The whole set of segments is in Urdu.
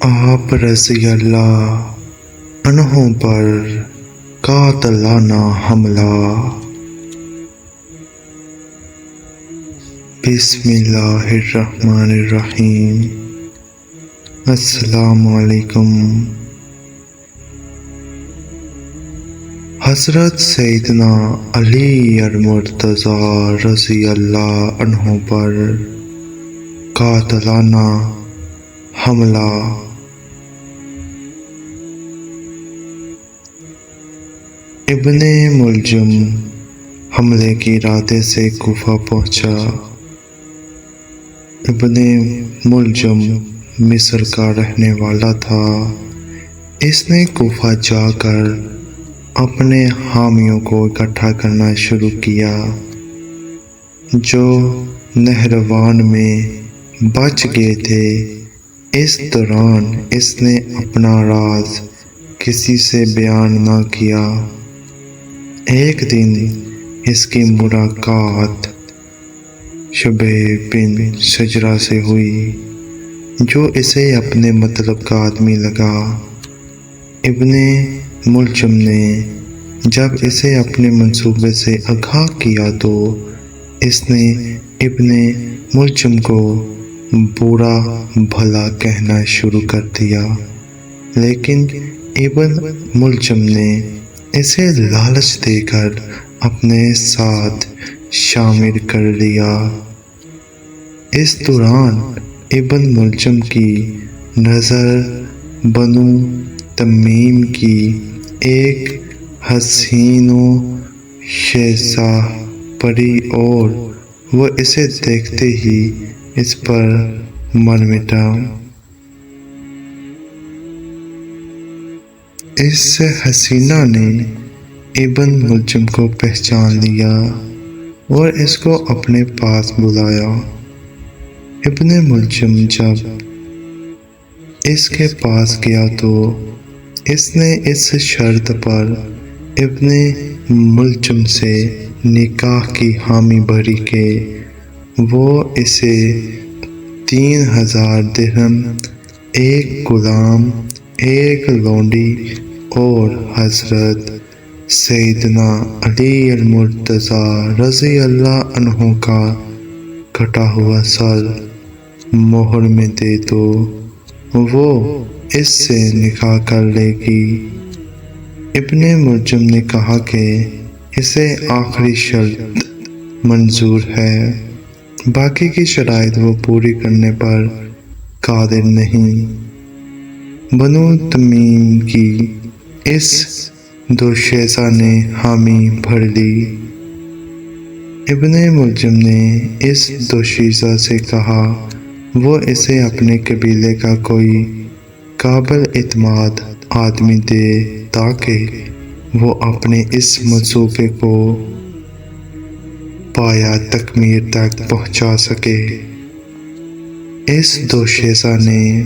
آپ رضی اللہ عنہ پر قاتلانہ حملہ۔ بسم اللہ الرحمن الرحیم۔ السلام علیکم۔ حضرت سیدنا علی المرتضیٰ رضی اللہ عنہ پر قاتلانہ حملہ۔ ابن ملجم حملے کے ارادے سے کوفہ پہنچا۔ ابن ملجم مصر کا رہنے والا تھا۔ اس نے کوفہ جا کر اپنے حامیوں کو اکٹھا کرنا شروع کیا۔ جو نہروان میں بچ گئے تھے، اس دوران اس نے اپنا راز کسی سے بیان نہ کیا۔ ایک دن اس کی ملاقات شبیب بن شجرہ سے ہوئی، جو اسے اپنے مطلب کا آدمی لگا۔ ابن ملجم نے جب اسے اپنے منصوبے سے آگاہ کیا تو اس نے ابن ملجم کو برا بھلا کہنا شروع کر دیا، لیکن ابن ملجم نے اسے لالچ دے کر اپنے ساتھ شامل کر لیا۔ اس دوران ابن ملجم کی نظر بنو تمیم کی ایک حسین و شہزاہ پڑی اور وہ اسے دیکھتے ہی اس پر من مٹا۔ اس حسینہ نے ابن ملجم کو پہچان لیا اور اس کو اپنے پاس بلایا۔ ابن ملجم جب اس کے پاس گیا تو اس نے اس شرط پر ابن ملجم سے نکاح کی حامی بھری کہ وہ اسے 3000 درہم، ایک غلام، ایک لونڈی اور حضرت سیدنا علی المرتضیٰ رضی اللہ عنہ کا کٹا ہوا سر مہر میں دے تو وہ اس سے نکاح کر لے گی۔ ابن ملجم نے کہا کہ اسے آخری شرط منظور ہے، باقی کی شرائط وہ پوری کرنے پر قادر نہیں۔ بنو تمیم کی اس دوشیزہ نے حامی بھر لی۔ ابن ملجم نے اس دوشیزہ سے کہا وہ اسے اپنے قبیلے کا کوئی قابل اعتماد آدمی دے تاکہ وہ اپنے اس منصوبے کو پایہ تکمیل تک پہنچا سکے۔ اس دوشیزہ نے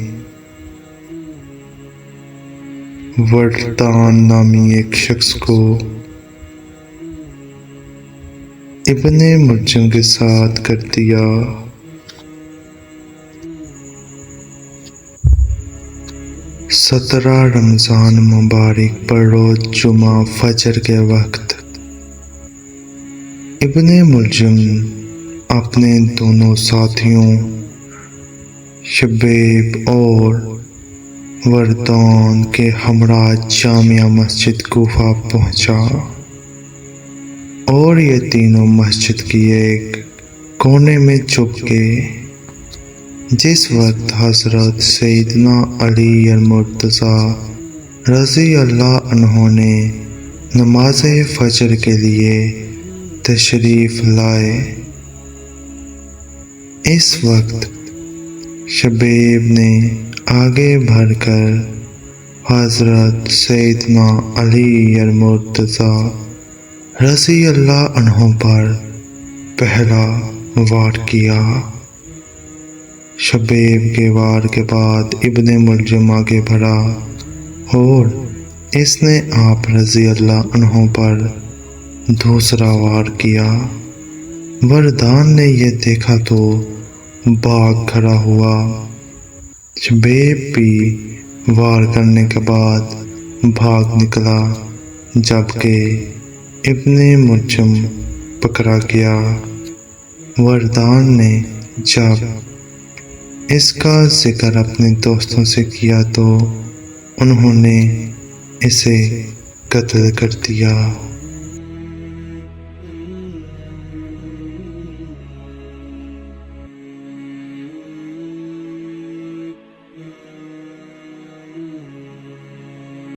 ورتان نامی ایک شخص کو ابن ملجم کے ساتھ کر دیا۔ 17 رمضان مبارک پر روز جمعہ فجر کے وقت ابن ملجم اپنے دونوں ساتھیوں شبیب اور وردان کے ہمراہ جامع مسجد کوفہ پہنچا اور یہ تینوں مسجد کی ایک کونے میں چھپ گئے۔ جس وقت حضرت سیدنا علی المرتضیٰ رضی اللہ عنہ نے نماز فجر کے لیے تشریف لائے، اس وقت شبیب نے آگے بڑھ کر حضرت سیدنا علی المرتضیٰ رضی اللہ عنہ پر پہلا وار کیا۔ شبیب کے وار کے بعد ابن ملجم آگے بڑھا اور اس نے آپ رضی اللہ عنہ پر دوسرا وار کیا۔ وردان نے یہ دیکھا تو بھاگ کھڑا ہوا، شبیب بھی وار کرنے کے بعد بھاگ نکلا، جبکہ ابن ملجم پکڑا گیا۔ وردان نے جب اس کا ذکر اپنے دوستوں سے کیا تو انہوں نے اسے قتل کر دیا۔